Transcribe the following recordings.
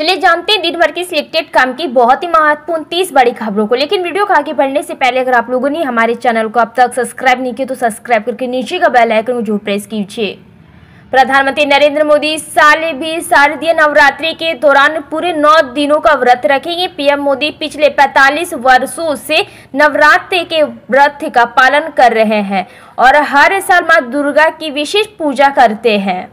चलिए जानते हैं दिन भर की सिलेक्टेड काम की बहुत ही महत्वपूर्ण 30 बड़ी खबरों को। लेकिन वीडियो को आगे बढ़ने से पहले अगर आप लोगों ने हमारे चैनल को अब तक सब्सक्राइब नहीं किया तो सब्सक्राइब करके नीचे का बेल आइकन को जरूर प्रेस कीजिए। प्रधानमंत्री नरेंद्र मोदी साल भी शारदीय नवरात्रि के दौरान पूरे 9 दिनों का व्रत रखेंगे। पीएम मोदी पिछले 45 वर्षों से नवरात्रि के व्रत का पालन कर रहे हैं और हर साल मां दुर्गा की विशेष पूजा करते हैं।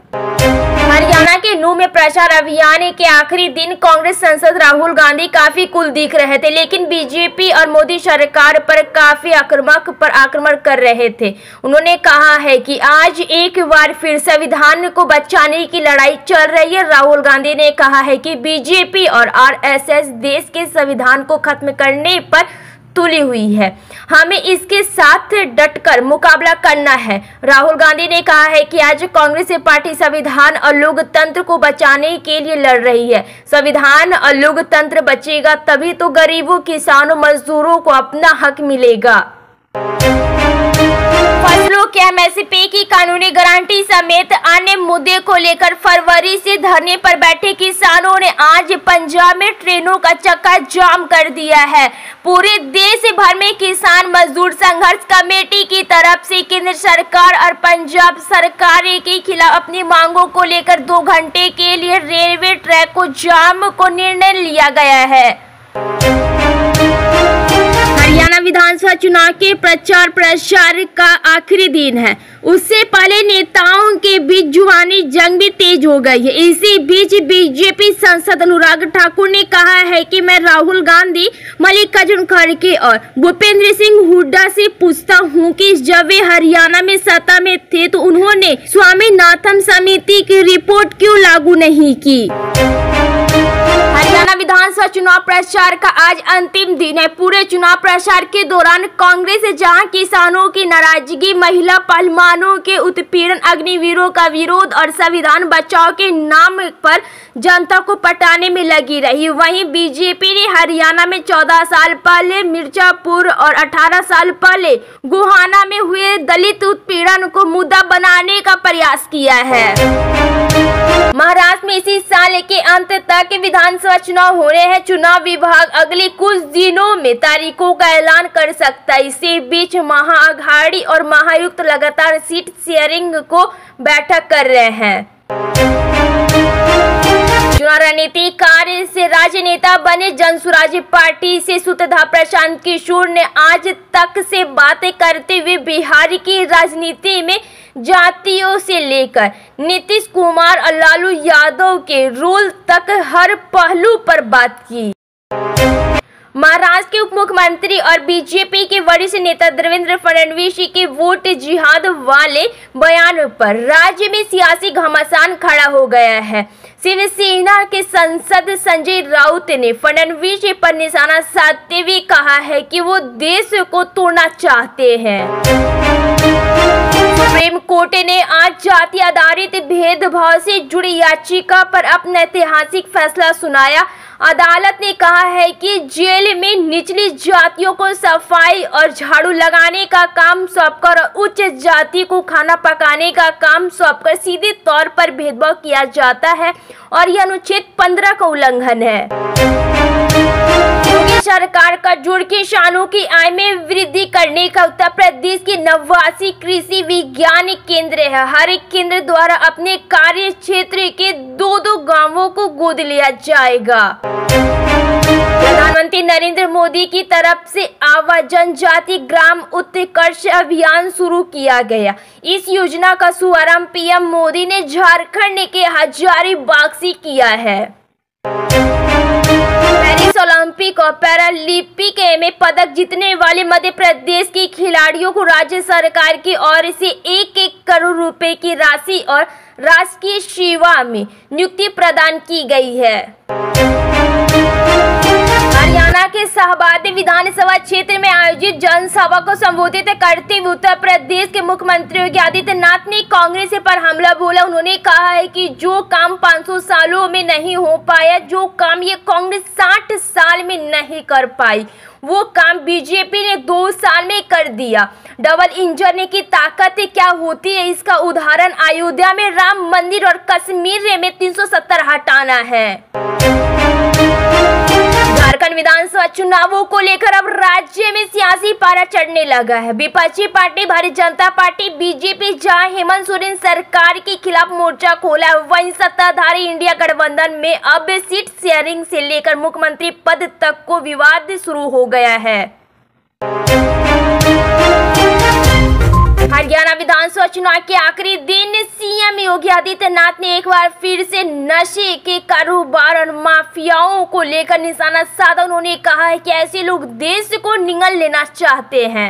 हरियाणा के नूह में प्रचार अभियान के आखिरी दिन कांग्रेस सांसद राहुल गांधी काफी कूल दिख रहे थे, लेकिन बीजेपी और मोदी सरकार पर काफी आक्रमण कर रहे थे। उन्होंने कहा है कि आज एक बार फिर संविधान को बचाने की लड़ाई चल रही है। राहुल गांधी ने कहा है कि बीजेपी और आरएसएस देश के संविधान को खत्म करने पर तुली हुई है, हमें इसके साथ डटकर मुकाबला करना है। राहुल गांधी ने कहा है कि आज कांग्रेस पार्टी संविधान और लोकतंत्र को बचाने के लिए लड़ रही है। संविधान और लोकतंत्र बचेगा तभी तो गरीबों, किसानों, मजदूरों को अपना हक मिलेगा। फसलों के एमएसपी की कानूनी गारंटी समेत अन्य मुद्दे को लेकर फरवरी से धरने पर बैठे किसानों ने आज पंजाब में ट्रेनों का चक्का जाम कर दिया है। पूरे देश भर में किसान मजदूर संघर्ष कमेटी की तरफ से केंद्र सरकार और पंजाब सरकार के खिलाफ अपनी मांगों को लेकर 2 घंटे के लिए रेलवे ट्रैक को जाम को निर्णय लिया गया है। हरियाणा विधानसभा चुनाव के प्रचार प्रसार का आखिरी दिन है। उससे पहले नेताओं के बीच जुबानी जंग भी तेज हो गई है। इसी बीच बीजेपी सांसद अनुराग ठाकुर ने कहा है कि मैं राहुल गांधी, मल्लिकार्जुन खड़गे और भूपेंद्र सिंह हुड्डा से पूछता हूं कि जब वे हरियाणा में सत्ता में थे तो उन्होंने स्वामीनाथन समिति की रिपोर्ट क्यों लागू नहीं की। हरियाणा विधानसभा चुनाव प्रचार का आज अंतिम दिन है। पूरे चुनाव प्रचार के दौरान कांग्रेस जहां किसानों की नाराजगी, महिला पहलवानों के उत्पीड़न, अग्निवीरों का विरोध और संविधान बचाओ के नाम पर जनता को पटाने में लगी रही, वहीं बीजेपी ने हरियाणा में 14 साल पहले मिर्जापुर और 18 साल पहले गोहाना में हुए दलित उत्पीड़न को मुद्दा बनाने का प्रयास किया है। महाराष्ट्र में इसी साल के अंत तक विधानसभा चुनाव होने हैं। चुनाव विभाग अगले कुछ दिनों में तारीखों का ऐलान कर सकता है। इसी बीच महाअघाड़ी और महायुक्त लगातार सीट शेयरिंग को बैठक कर रहे हैं। चुनाव रणनीतिकार से राजनेता बने जनसुराज पार्टी से सुतधा प्रशांत किशोर ने आज तक से बातें करते हुए बिहार की राजनीति में जातियों से लेकर नीतीश कुमार और लालू यादव के रोल तक हर पहलू पर बात की। महाराष्ट्र के उप मुख्यमंत्री और बीजेपी के वरिष्ठ नेता देवेंद्र फडणवीस के वोट जिहाद वाले बयान पर राज्य में सियासी घमासान खड़ा हो गया है। शिवसेना के सांसद संजय राउत ने फडणवीस पर निशाना साधते हुए कहा है कि वो देश को तोड़ना चाहते हैं। सुप्रीम कोर्ट ने आज जाति आधारित भेदभाव से जुड़ी याचिका पर अपना ऐतिहासिक फैसला सुनाया। अदालत ने कहा है कि जेल में निचली जातियों को सफाई और झाड़ू लगाने का काम सौंपकर और उच्च जाति को खाना पकाने का काम सौंपकर सीधे तौर पर भेदभाव किया जाता है और यह अनुच्छेद 15 का उल्लंघन है। योगी सरकार का जोर किसानों की आय में वृद्धि करने का उत्तर प्रदेश के 89 कृषि विज्ञान केंद्र है। हर एक केंद्र द्वारा अपने कार्य क्षेत्र के 2-2 गांवों को गोद लिया जाएगा। प्रधानमंत्री नरेंद्र मोदी की तरफ से आवास जनजाति ग्राम उत्कर्ष अभियान शुरू किया गया। इस योजना का शुभारंभ पीएम मोदी ने झारखंड के हजारीबाग से किया है। पेरिस ओलंपिक और पैरालंपिक में पदक जीतने वाले मध्य प्रदेश के खिलाड़ियों को राज्य सरकार की ओर से 1-1 करोड़ रुपए की राशि और राजकीय सेवा में नियुक्ति प्रदान की गई है। हरियाणा के शाहबाद विधानसभा क्षेत्र में आयोजित जनसभा को संबोधित करते हुए उत्तर प्रदेश के मुख्यमंत्री योगी आदित्यनाथ ने कांग्रेस पर हमला बोला। उन्होंने कहा है कि जो काम 500 सालों में नहीं हो पाया, जो काम ये कांग्रेस 60 साल में नहीं कर पाई, वो काम बीजेपी ने 2 साल में कर दिया। डबल इंजन की ताकत क्या होती है, इसका उदाहरण अयोध्या में राम मंदिर और कश्मीर में 370 हटाना है। झारखंड विधानसभा चुनावों को लेकर अब राज्य में सियासी पारा चढ़ने लगा है। विपक्षी party Bharatiya Janata party BJP जहां हेमंत सोरेन सरकार के खिलाफ मोर्चा खोला, वहीं सत्ताधारी इंडिया गठबंधन में अब सीट शेयरिंग से लेकर मुख्यमंत्री पद तक को विवाद शुरू हो गया है। हरियाणा विधानसभा चुनाव के आखिरी दिन सीएम योगी आदित्यनाथ ने एक बार फिर से नशे के कारोबार और माफियाओं को लेकर निशाना साधा। उन्होंने कहा है कि ऐसे लोग देश को निगल लेना चाहते हैं।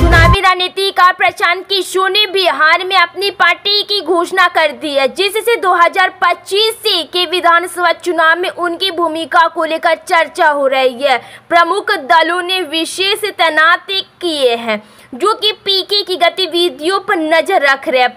चुनावी राजनीति का प्रशांत किशोर ने बिहार में अपनी पार्टी की घोषणा कर दी है, जिससे 2025 के विधानसभा चुनाव में उनकी भूमिका को लेकर चर्चा हो रही है। प्रमुख दलों ने विशेष तैनाती किए हैं जो कि पीके की गतिविधियों पर नजर रख रहे हैं।